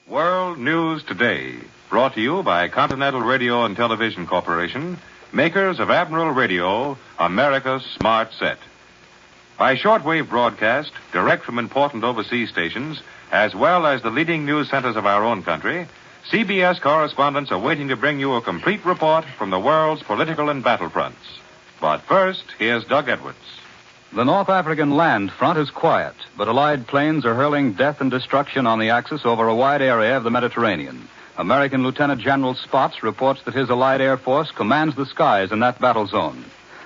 World News Today, brought to you by Continental Radio and Television Corporation, makers of Admiral Radio, America's smart set. By shortwave broadcast, direct from important overseas stations, as well as the leading news centers of our own country, CBS correspondents are waiting to bring you a complete report from the world's political and battlefronts. But first, here's Doug Edwards. The North African land front is quiet, but Allied planes are hurling death and destruction on the Axis over a wide area of the Mediterranean. American Lieutenant General Spots reports that his Allied Air Force commands the skies in that battle zone.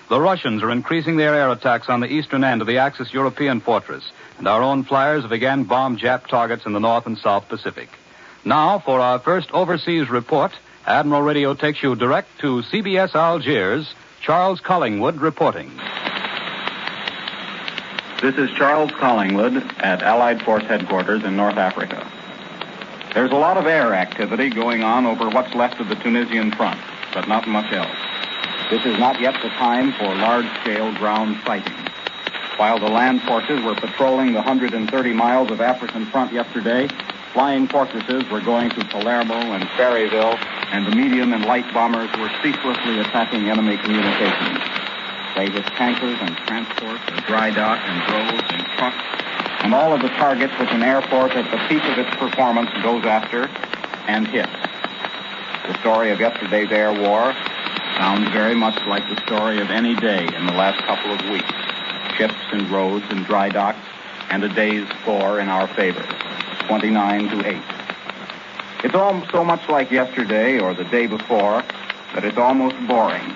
The Russians are increasing their air attacks on the eastern end of the Axis European fortress, and our own flyers have again bombed Jap targets in the North and South Pacific. Now, for our first overseas report, Admiral Radio takes you direct to CBS Algiers. Charles Collingwood reporting. This is Charles Collingwood at Allied Force Headquarters in North Africa. There's a lot of air activity going on over what's left of the Tunisian front, but not much else. This is not yet the time for large-scale ground fighting. While the land forces were patrolling the 130 miles of African front yesterday, flying fortresses were going to Palermo and Ferryville, and the medium and light bombers were ceaselessly attacking enemy communications. They hit tankers and transports and dry dock and roads and trucks and all of the targets which an airport at the peak of its performance goes after and hits. The story of yesterday's air war sounds very much like the story of any day in the last couple of weeks. Ships and roads and dry docks and a day's score in our favor, 29-8. It's all so much like yesterday or the day before that it's almost boring.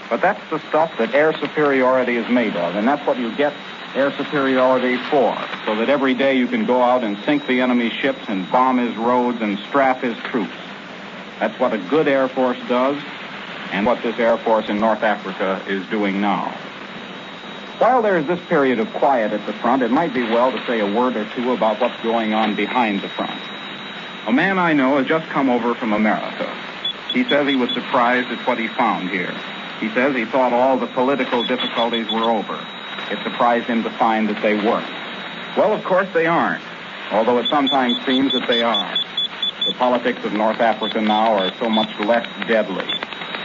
But that's the stuff that air superiority is made of, and that's what you get air superiority for, so that every day you can go out and sink the enemy's ships and bomb his roads and straf his troops. That's what a good Air Force does, and what this Air Force in North Africa is doing now. While there is this period of quiet at the front, it might be well to say a word or two about what's going on behind the front. A man I know has just come over from America. He says he was surprised at what he found here. He says he thought all the political difficulties were over. It surprised him to find that they weren't. Well, of course they aren't, although it sometimes seems that they are. The politics of North Africa now are so much less deadly.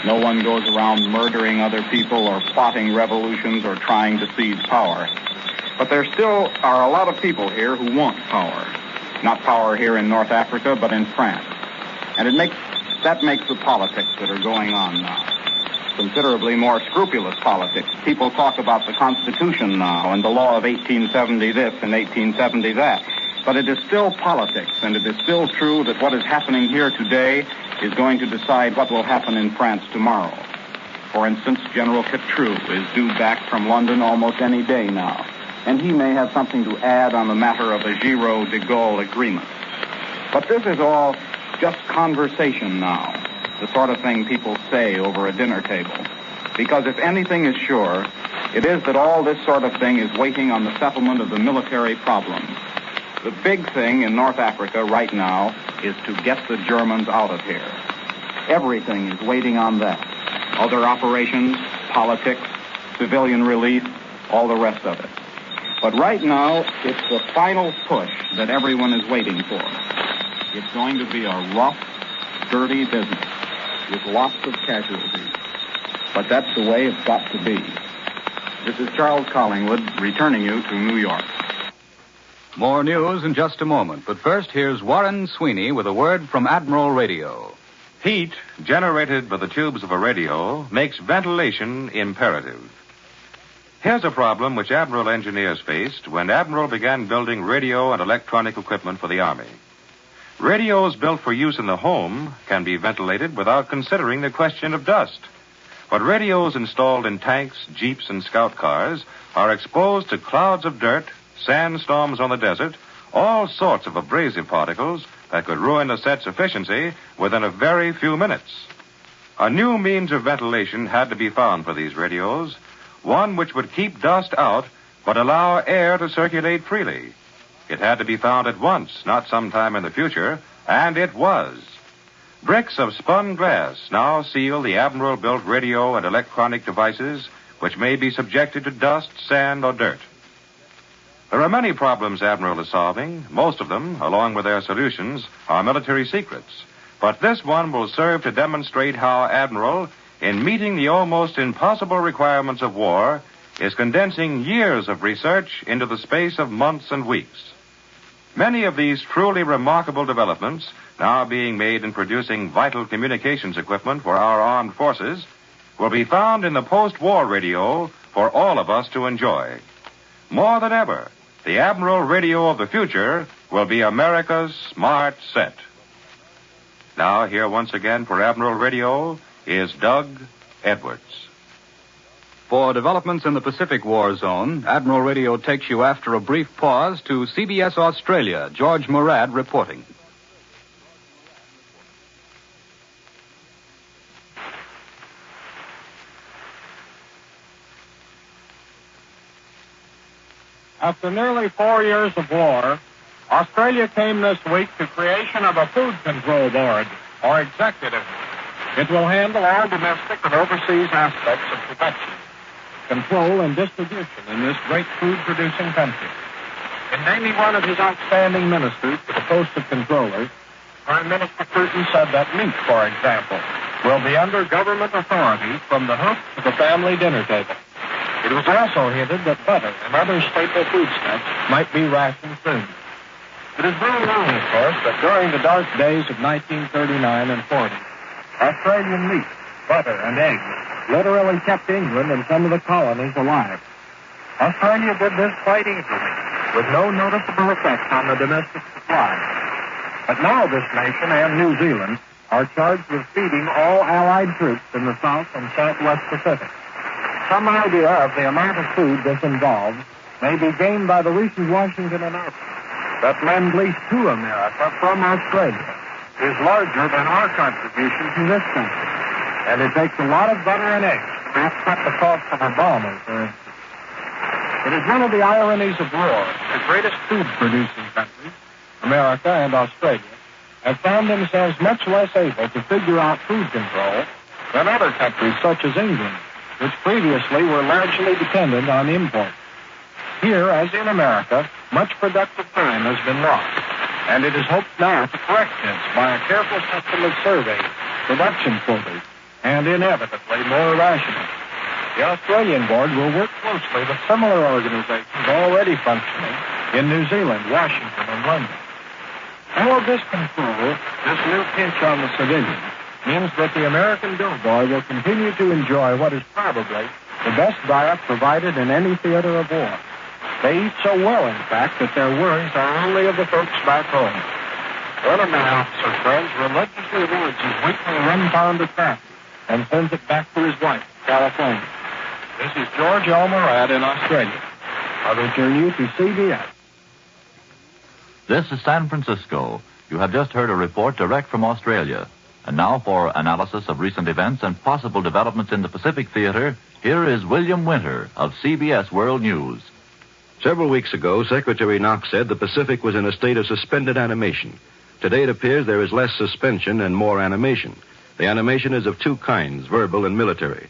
No one goes around murdering other people or plotting revolutions or trying to seize power. But there still are a lot of people here who want power. Not power here in North Africa, but in France. And that makes the politics that are going on now considerably more scrupulous politics. People talk about the Constitution now and the law of 1870 this and 1870 that. But it is still politics, and it is still true that what is happening here today is going to decide what will happen in France tomorrow. For instance, General Catrou is due back from London almost any day now, and he may have something to add on the matter of a Giraud de Gaulle agreement. But this is all just conversation now. The sort of thing people say over a dinner table. Because if anything is sure, it is that all this sort of thing is waiting on the settlement of the military problem. The big thing in North Africa right now is to get the Germans out of here. Everything is waiting on that. Other operations, politics, civilian relief, all the rest of it. But right now, it's the final push that everyone is waiting for. It's going to be a rough, dirty business with lots of casualties. But that's the way it's got to be. This is Charles Collingwood returning you to New York. More news in just a moment, but first here's Warren Sweeney with a word from Admiral Radio. Heat generated by the tubes of a radio makes ventilation imperative. Here's a problem which Admiral engineers faced when Admiral began building radio and electronic equipment for the Army. Radios built for use in the home can be ventilated without considering the question of dust. But radios installed in tanks, jeeps, and scout cars are exposed to clouds of dirt, sandstorms on the desert, all sorts of abrasive particles that could ruin the set's efficiency within a very few minutes. A new means of ventilation had to be found for these radios, one which would keep dust out but allow air to circulate freely. It had to be found at once, not sometime in the future, and it was. Bricks of spun glass now seal the Admiral-built radio and electronic devices which may be subjected to dust, sand, or dirt. There are many problems Admiral is solving. Most of them, along with their solutions, are military secrets. But this one will serve to demonstrate how Admiral, in meeting the almost impossible requirements of war, is condensing years of research into the space of months and weeks. Many of these truly remarkable developments, now being made in producing vital communications equipment for our armed forces, will be found in the post-war radio for all of us to enjoy. More than ever, the Admiral radio of the future will be America's smart set. Now, here once again for Admiral Radio is Doug Edwards. For developments in the Pacific War Zone, Admiral Radio takes you after a brief pause to CBS Australia. George Murad reporting. After nearly 4 years of war, Australia came this week to creation of a food control board, or executive. It will handle all domestic and overseas aspects of production, control, and distribution in this great food-producing country. In naming one of his outstanding ministers to the post of controller, Prime Minister Curtin said that meat, for example, will be under government authority from the hook to the family dinner table. It was also hinted that butter and other staple foodstuffs might be rationed soon. It is very known, of course, that during the dark days of 1939 and 40, Australian meat, butter, and eggs literally kept England and some of the colonies alive. Australia did this quite easily, with no noticeable effect on the domestic supply. But now this nation and New Zealand are charged with feeding all Allied troops in the South and Southwest Pacific. Some idea of the amount of food this involves may be gained by the recent Washington announcement that Lend-Lease to America from Australia is larger than our contribution to this country. And it takes a lot of butter and eggs to offset the cost of a bomber, for instance. It is one of the ironies of war. The greatest food-producing countries, America and Australia, have found themselves much less able to figure out food control than other countries such as England, which previously were largely dependent on imports. Here, as in America, much productive time has been lost, and it is hoped now to correct this by a careful system of surveys, production quotas, and inevitably more rationing. The Australian Board will work closely with similar organizations already functioning in New Zealand, Washington, and London. All of this control, this new pinch on the civilians, means that the American doughboy will continue to enjoy what is probably the best diet provided in any theater of war. They eat so well, in fact, that their worries are only of the folks back home. One of my officer friends religiously rewards his weekly 1 pound of coffee and sends it back to his wife in California. This is George L. Murad in Australia. I return you to CBS. This is San Francisco. You have just heard a report direct from Australia. And now for analysis of recent events and possible developments in the Pacific Theater, here is William Winter of CBS World News. Several weeks ago, Secretary Knox said the Pacific was in a state of suspended animation. Today it appears there is less suspension and more animation. The animation is of two kinds, verbal and military.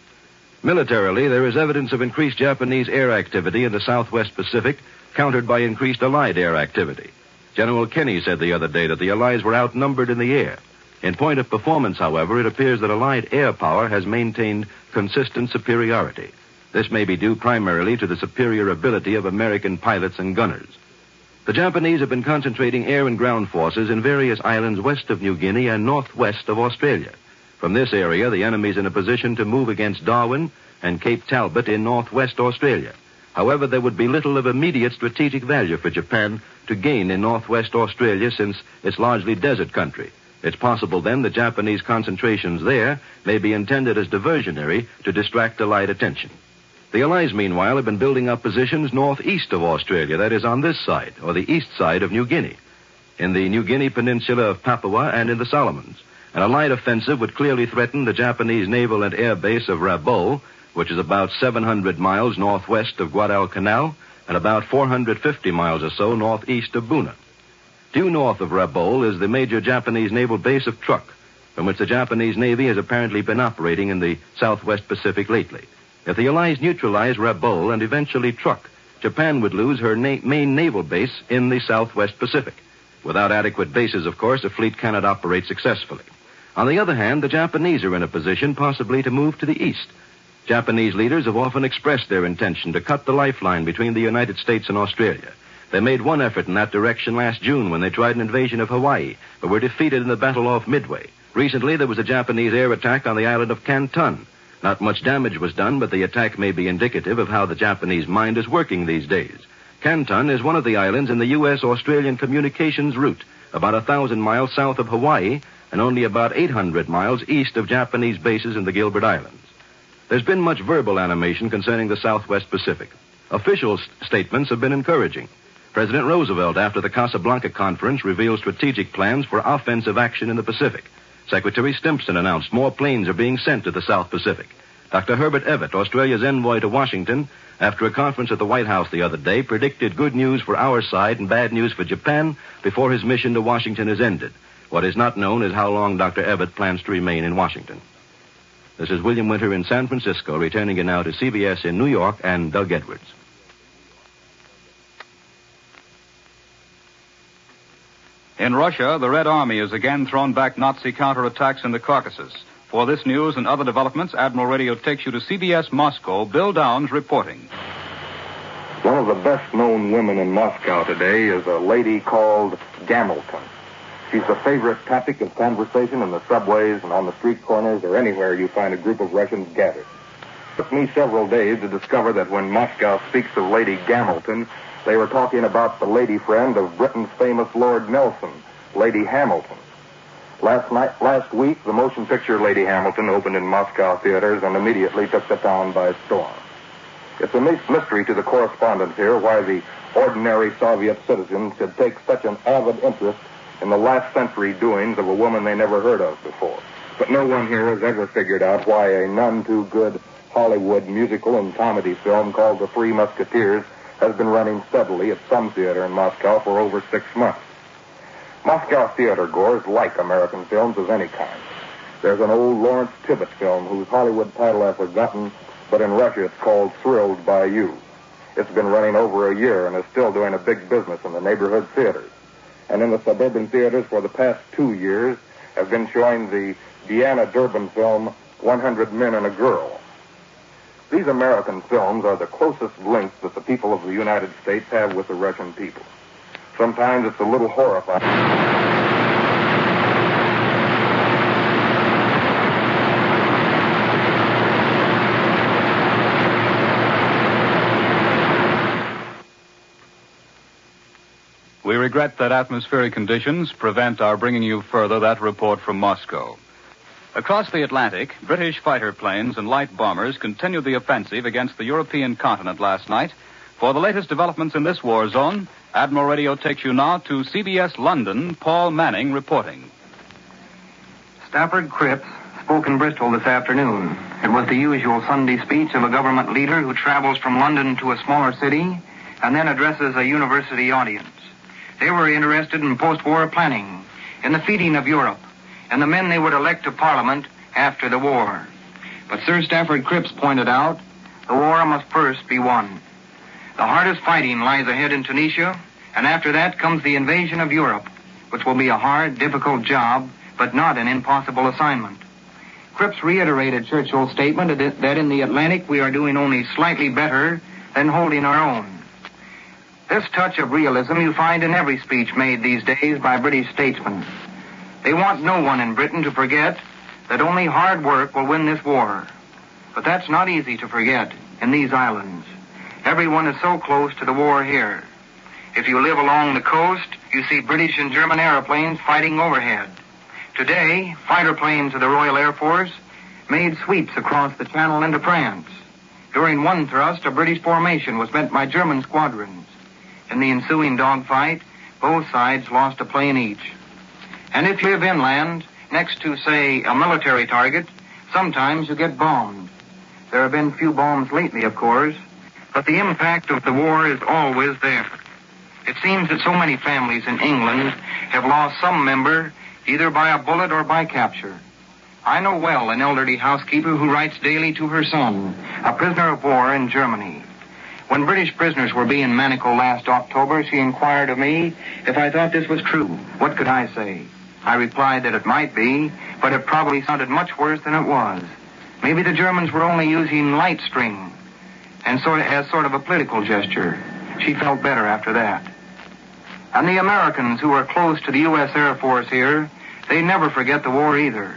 Militarily, there is evidence of increased Japanese air activity in the Southwest Pacific, countered by increased Allied air activity. General Kenney said the other day that the Allies were outnumbered in the air. In point of performance, however, it appears that Allied air power has maintained consistent superiority. This may be due primarily to the superior ability of American pilots and gunners. The Japanese have been concentrating air and ground forces in various islands west of New Guinea and northwest of Australia. From this area, the enemy is in a position to move against Darwin and Cape Talbot in northwest Australia. However, there would be little of immediate strategic value for Japan to gain in northwest Australia since it's largely desert country. It's possible, then, that Japanese concentrations there may be intended as diversionary to distract Allied attention. The Allies, meanwhile, have been building up positions northeast of Australia, that is, on this side, or the east side of New Guinea, in the New Guinea peninsula of Papua and in the Solomons. An Allied offensive would clearly threaten the Japanese naval and air base of Rabaul, which is about 700 miles northwest of Guadalcanal and about 450 miles or so northeast of Buna. Due north of Rabaul is the major Japanese naval base of Truk, from which the Japanese Navy has apparently been operating in the southwest Pacific lately. If the Allies neutralize Rabaul and eventually Truk, Japan would lose her main naval base in the Southwest Pacific. Without adequate bases, of course, a fleet cannot operate successfully. On the other hand, the Japanese are in a position possibly to move to the east. Japanese leaders have often expressed their intention to cut the lifeline between the United States and Australia. They made one effort in that direction last June when they tried an invasion of Hawaii, but were defeated in the Battle off Midway. Recently, there was a Japanese air attack on the island of Canton. Not much damage was done, but the attack may be indicative of how the Japanese mind is working these days. Canton is one of the islands in the U.S.-Australian communications route, about 1,000 miles south of Hawaii and only about 800 miles east of Japanese bases in the Gilbert Islands. There's been much verbal animation concerning the Southwest Pacific. Official statements have been encouraging. President Roosevelt, after the Casablanca Conference, revealed strategic plans for offensive action in the Pacific. Secretary Stimson announced more planes are being sent to the South Pacific. Dr. Herbert Evatt, Australia's envoy to Washington, after a conference at the White House the other day, predicted good news for our side and bad news for Japan before his mission to Washington is ended. What is not known is how long Dr. Evatt plans to remain in Washington. This is William Winter in San Francisco, returning you now to CBS in New York and Doug Edwards. In Russia, the Red Army has again thrown back Nazi counterattacks in the Caucasus. For this news and other developments, Admiral Radio takes you to CBS Moscow. Bill Downs reporting. One of the best-known women in Moscow today is a lady called Gamilton. She's the favorite topic of conversation in the subways and on the street corners or anywhere you find a group of Russians gathered. It took me several days to discover that when Moscow speaks of Lady Gamilton, they were talking about the lady friend of Britain's famous Lord Nelson, Lady Hamilton. Last week, the motion picture Lady Hamilton opened in Moscow theaters and immediately took the town by storm. It's a mystery to the correspondents here why the ordinary Soviet citizen should take such an avid interest in the last century doings of a woman they never heard of before. But no one here has ever figured out why a none-too-good Hollywood musical and comedy film called The Three Musketeers has been running steadily at some theater in Moscow for over 6 months. Moscow theater goers like American films of any kind. There's an old Lawrence Tibbett film whose Hollywood title I've forgotten, but in Russia it's called Thrilled by You. It's been running over a year and is still doing a big business in the neighborhood theaters. And in the suburban theaters for the past 2 years have been showing the Deanna Durbin film 100 Men and a Girl. These American films are the closest links that the people of the United States have with the Russian people. Sometimes it's a little horrifying. We regret that atmospheric conditions prevent our bringing you further that report from Moscow. Across the Atlantic, British fighter planes and light bombers continued the offensive against the European continent last night. For the latest developments in this war zone, Admiral Radio takes you now to CBS London. Paul Manning reporting. Stafford Cripps spoke in Bristol this afternoon. It was the usual Sunday speech of a government leader who travels from London to a smaller city and then addresses a university audience. They were interested in post-war planning, in the feeding of Europe, and the men they would elect to Parliament after the war. But Sir Stafford Cripps pointed out, the war must first be won. The hardest fighting lies ahead in Tunisia, and after that comes the invasion of Europe, which will be a hard, difficult job, but not an impossible assignment. Cripps reiterated Churchill's statement that in the Atlantic we are doing only slightly better than holding our own. This touch of realism you find in every speech made these days by British statesmen. They want no one in Britain to forget that only hard work will win this war. But that's not easy to forget in these islands. Everyone is so close to the war here. If you live along the coast, you see British and German airplanes fighting overhead. Today, fighter planes of the Royal Air Force made sweeps across the Channel into France. During one thrust, a British formation was met by German squadrons. In the ensuing dogfight, both sides lost a plane each. And if you live inland, next to, say, a military target, sometimes you get bombed. There have been few bombs lately, of course, but the impact of the war is always there. It seems that so many families in England have lost some member either by a bullet or by capture. I know well an elderly housekeeper who writes daily to her son, a prisoner of war in Germany. When British prisoners were being manacled last October, she inquired of me if I thought this was true. What could I say? I replied that it might be, but it probably sounded much worse than it was. Maybe the Germans were only using light string, and as sort of a political gesture. She felt better after that. And the Americans who are close to the U.S. Air Force here, they never forget the war either.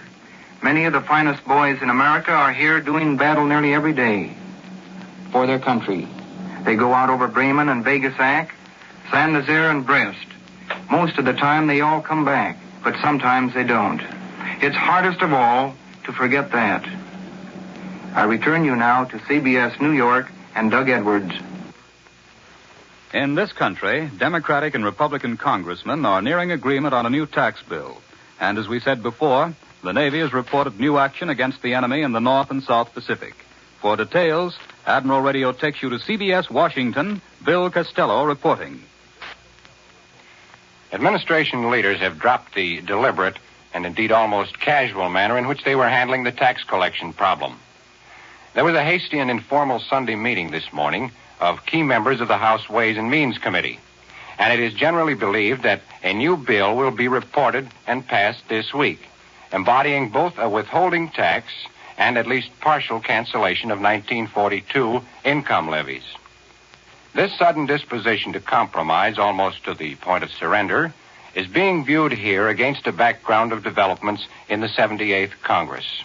Many of the finest boys in America are here doing battle nearly every day for their country. They go out over Bremen and Vegasack, Saint Nazaire and Brest. Most of the time they all come back, but sometimes they don't. It's hardest of all to forget that. I return you now to CBS New York and Doug Edwards. In this country, Democratic and Republican congressmen are nearing agreement on a new tax bill. And as we said before, the Navy has reported new action against the enemy in the North and South Pacific. For details, Admiral Radio takes you to CBS Washington, Bill Costello reporting. Administration leaders have dropped the deliberate and indeed almost casual manner in which they were handling the tax collection problem. There was a hasty and informal Sunday meeting this morning of key members of the House Ways and Means Committee, and it is generally believed that a new bill will be reported and passed this week, embodying both a withholding tax and at least partial cancellation of 1942 income levies. This sudden disposition to compromise, almost to the point of surrender, is being viewed here against a background of developments in the 78th Congress.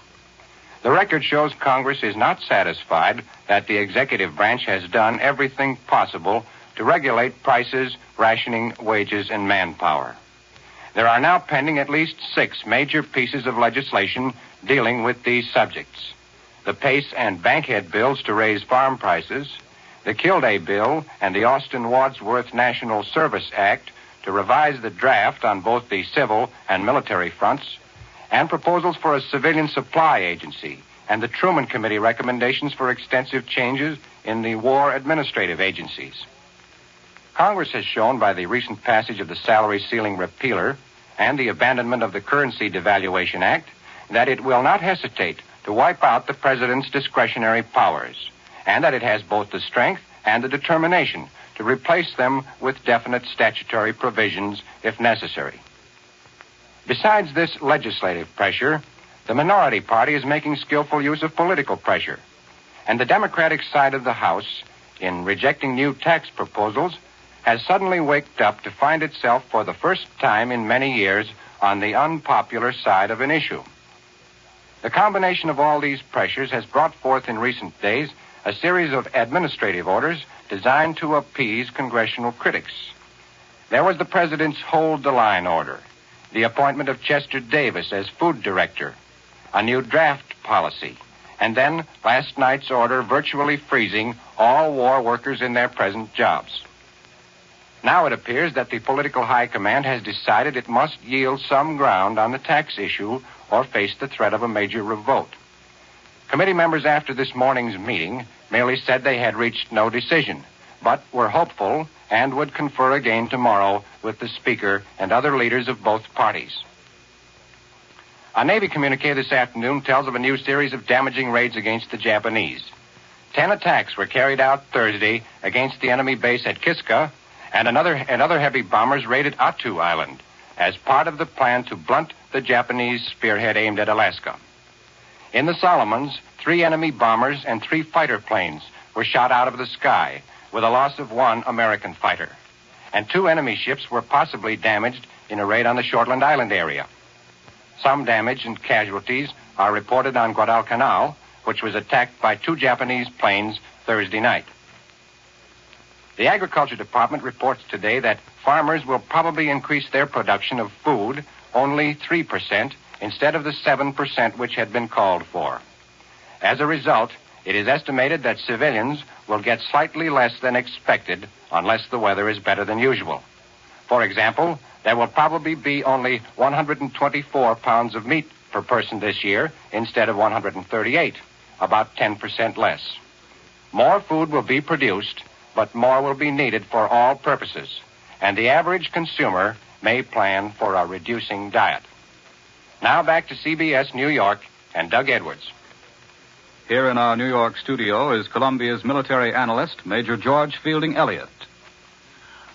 The record shows Congress is not satisfied that the executive branch has done everything possible to regulate prices, rationing wages, and manpower. There are now pending at least 6 major pieces of legislation dealing with these subjects: the Pace and Bankhead bills to raise farm prices, the Kildare bill and the Austin-Wadsworth National Service Act to revise the draft on both the civil and military fronts, and proposals for a civilian supply agency, and the Truman Committee recommendations for extensive changes in the war administrative agencies. Congress has shown by the recent passage of the salary ceiling repealer and the abandonment of the Currency Devaluation Act that it will not hesitate to wipe out the president's discretionary powers, and that it has both the strength and the determination to replace them with definite statutory provisions if necessary. Besides this legislative pressure, the minority party is making skillful use of political pressure, and the Democratic side of the House, in rejecting new tax proposals, has suddenly waked up to find itself for the first time in many years on the unpopular side of an issue. The combination of all these pressures has brought forth in recent days a series of administrative orders designed to appease congressional critics. There was the president's hold the line order, the appointment of Chester Davis as food director, a new draft policy, and then last night's order virtually freezing all war workers in their present jobs. Now it appears that the political high command has decided it must yield some ground on the tax issue or face the threat of a major revolt. Committee members after this morning's meeting merely said they had reached no decision, but were hopeful and would confer again tomorrow with the Speaker and other leaders of both parties. A Navy communique this afternoon tells of a new series of damaging raids against the Japanese. 10 attacks were carried out Thursday against the enemy base at Kiska, and other heavy bombers raided Attu Island as part of the plan to blunt the Japanese spearhead aimed at Alaska. In the Solomons, 3 enemy bombers and 3 fighter planes were shot out of the sky, with a loss of 1 American fighter. And 2 enemy ships were possibly damaged in a raid on the Shortland Island area. Some damage and casualties are reported on Guadalcanal, which was attacked by 2 Japanese planes Thursday night. The Agriculture Department reports today that farmers will probably increase their production of food only 3% instead of the 7% which had been called for. As a result, it is estimated that civilians will get slightly less than expected unless the weather is better than usual. For example, there will probably be only 124 pounds of meat per person this year instead of 138, about 10% less. More food will be produced, but more will be needed for all purposes, and the average consumer may plan for a reducing diet. Now back to CBS New York and Doug Edwards. Here in our New York studio is Columbia's military analyst, Major George Fielding Elliott.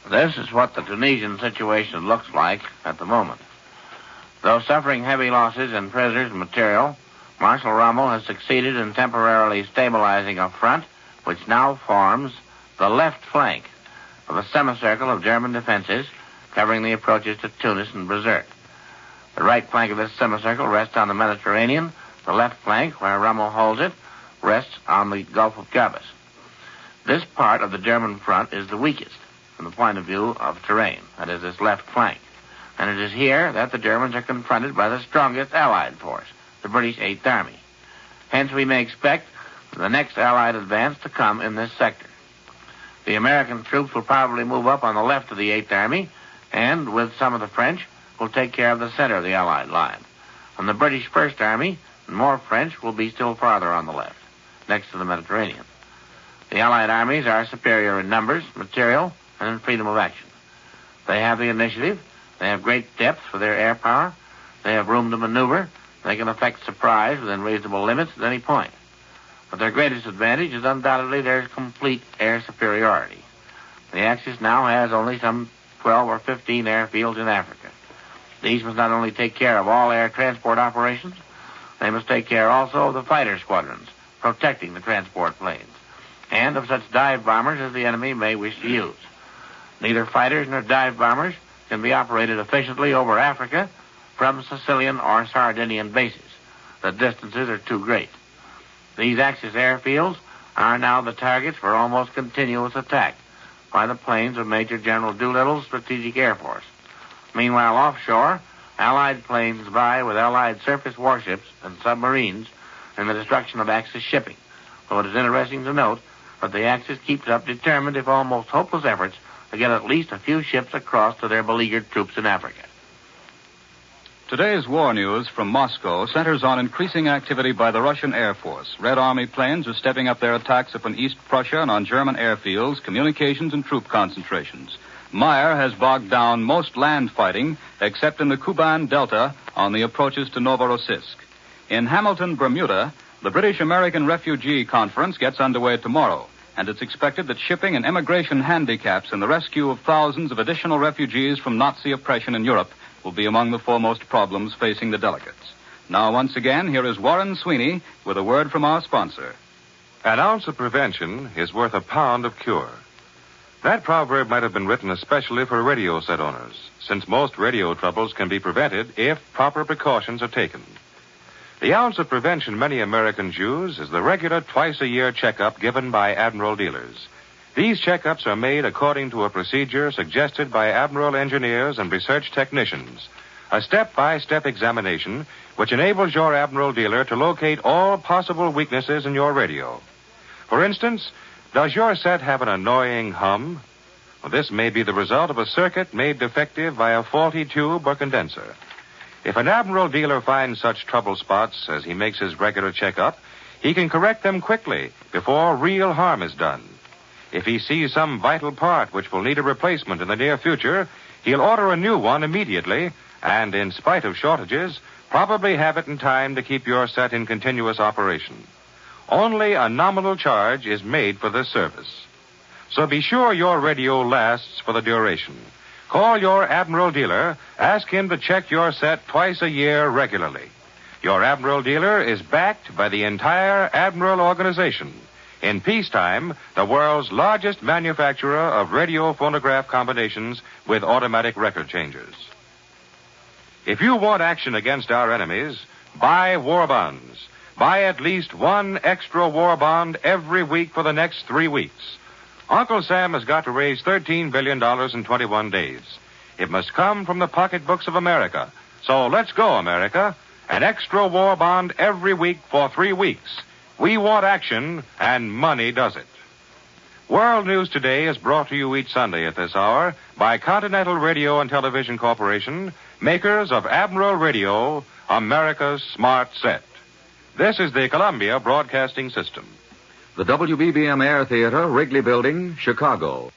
This is what the Tunisian situation looks like at the moment. Though suffering heavy losses in prisoners and material, Marshal Rommel has succeeded in temporarily stabilizing a front which now forms the left flank of a semicircle of German defenses covering the approaches to Tunis and Bizerte. The right flank of this semicircle rests on the Mediterranean. The left flank, where Rommel holds it, rests on the Gulf of Gabas. This part of the German front is the weakest from the point of view of terrain, that is, this left flank. And it is here that the Germans are confronted by the strongest Allied force, the British Eighth Army. Hence, we may expect the next Allied advance to come in this sector. The American troops will probably move up on the left of the Eighth Army, and, with some of the French, will take care of the center of the Allied line. And the British First Army and more French will be still farther on the left, next to the Mediterranean. The Allied armies are superior in numbers, material, and in freedom of action. They have the initiative. They have great depth for their air power. They have room to maneuver. They can effect surprise within reasonable limits at any point. But their greatest advantage is undoubtedly their complete air superiority. The Axis now has only some 12 or 15 airfields in Africa. These must not only take care of all air transport operations, they must take care also of the fighter squadrons protecting the transport planes, and of such dive bombers as the enemy may wish to use. Neither fighters nor dive bombers can be operated efficiently over Africa from Sicilian or Sardinian bases. The distances are too great. These Axis airfields are now the targets for almost continuous attack by the planes of Major General Doolittle's Strategic Air Force. Meanwhile, offshore, Allied planes vie with Allied surface warships and submarines in the destruction of Axis shipping. Though it is interesting to note that the Axis keeps up determined, if almost hopeless, efforts to get at least a few ships across to their beleaguered troops in Africa. Today's war news from Moscow centers on increasing activity by the Russian Air Force. Red Army planes are stepping up their attacks upon East Prussia and on German airfields, communications, and troop concentrations. Meyer has bogged down most land fighting, except in the Kuban Delta on the approaches to Novorossiysk. In Hamilton, Bermuda, the British-American Refugee Conference gets underway tomorrow, and it's expected that shipping and immigration handicaps in the rescue of thousands of additional refugees from Nazi oppression in Europe will be among the foremost problems facing the delegates. Now, once again, here is Warren Sweeney with a word from our sponsor. An ounce of prevention is worth a pound of cure. That proverb might have been written especially for radio set owners, since most radio troubles can be prevented if proper precautions are taken. The ounce of prevention many Americans use is the regular twice-a-year checkup given by Admiral dealers. These checkups are made according to a procedure suggested by Admiral engineers and research technicians, a step-by-step examination which enables your Admiral dealer to locate all possible weaknesses in your radio. For instance, does your set have an annoying hum? Well, this may be the result of a circuit made defective by a faulty tube or condenser. If an Admiral dealer finds such trouble spots as he makes his regular checkup, he can correct them quickly before real harm is done. If he sees some vital part which will need a replacement in the near future, he'll order a new one immediately and, in spite of shortages, probably have it in time to keep your set in continuous operation. Only a nominal charge is made for this service. So be sure your radio lasts for the duration. Call your Admiral dealer. Ask him to check your set twice a year regularly. Your Admiral dealer is backed by the entire Admiral organization. In peacetime, the world's largest manufacturer of radio phonograph combinations with automatic record changers. If you want action against our enemies, buy war bonds. Buy at least one extra war bond every week for the next 3 weeks. Uncle Sam has got to raise $13 billion in 21 days. It must come from the pocketbooks of America. So let's go, America. An extra war bond every week for 3 weeks. We want action, and money does it. World News Today is brought to you each Sunday at this hour by Continental Radio and Television Corporation, makers of Admiral Radio, America's smart set. This is the Columbia Broadcasting System. The WBBM Air Theater, Wrigley Building, Chicago.